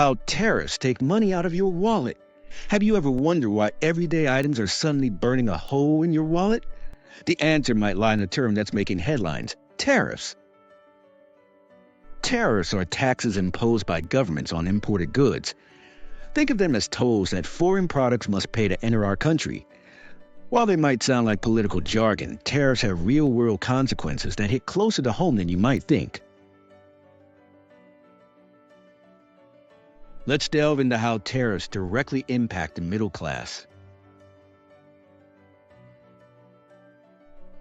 How tariffs take money out of your wallet. Have you ever wondered why everyday items are suddenly burning a hole in your wallet? The answer might lie in the term that's making headlines: tariffs. Tariffs are taxes imposed by governments on imported goods. Think of them as tolls that foreign products must pay to enter our country. While they might sound like political jargon, tariffs have real-world consequences that hit closer to home than you might think. Let's delve into how tariffs directly impact the middle class.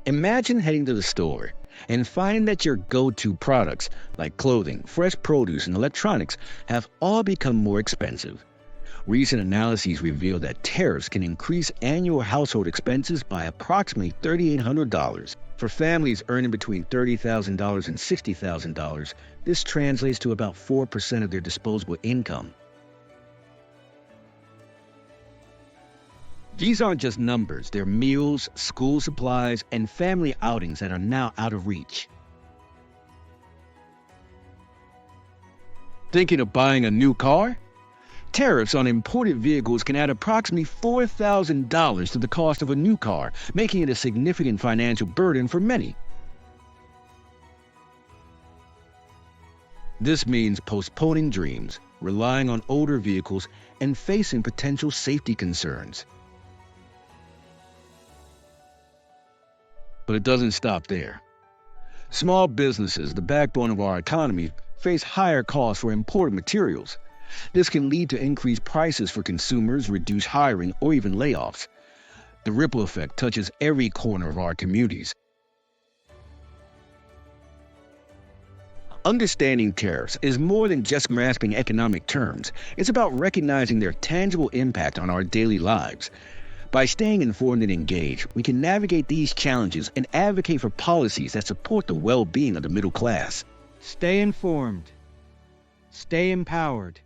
Imagine heading to the store and finding that your go-to products, like clothing, fresh produce, and electronics, have all become more expensive. Recent analyses reveal that tariffs can increase annual household expenses by approximately $3,800. For families earning between $30,000 and $60,000, this translates to about 4% of their disposable income. These aren't just numbers, they're meals, school supplies, and family outings that are now out of reach. Thinking of buying a new car? Tariffs on imported vehicles can add approximately $4,000 to the cost of a new car, making it a significant financial burden for many. This means postponing dreams, relying on older vehicles, and facing potential safety concerns. But it doesn't stop there. Small businesses, the backbone of our economy, face higher costs for imported materials. This can lead to increased prices for consumers, reduced hiring, or even layoffs. The ripple effect touches every corner of our communities. Understanding tariffs is more than just grasping economic terms. It's about recognizing their tangible impact on our daily lives. By staying informed and engaged, we can navigate these challenges and advocate for policies that support the well-being of the middle class. Stay informed. Stay empowered.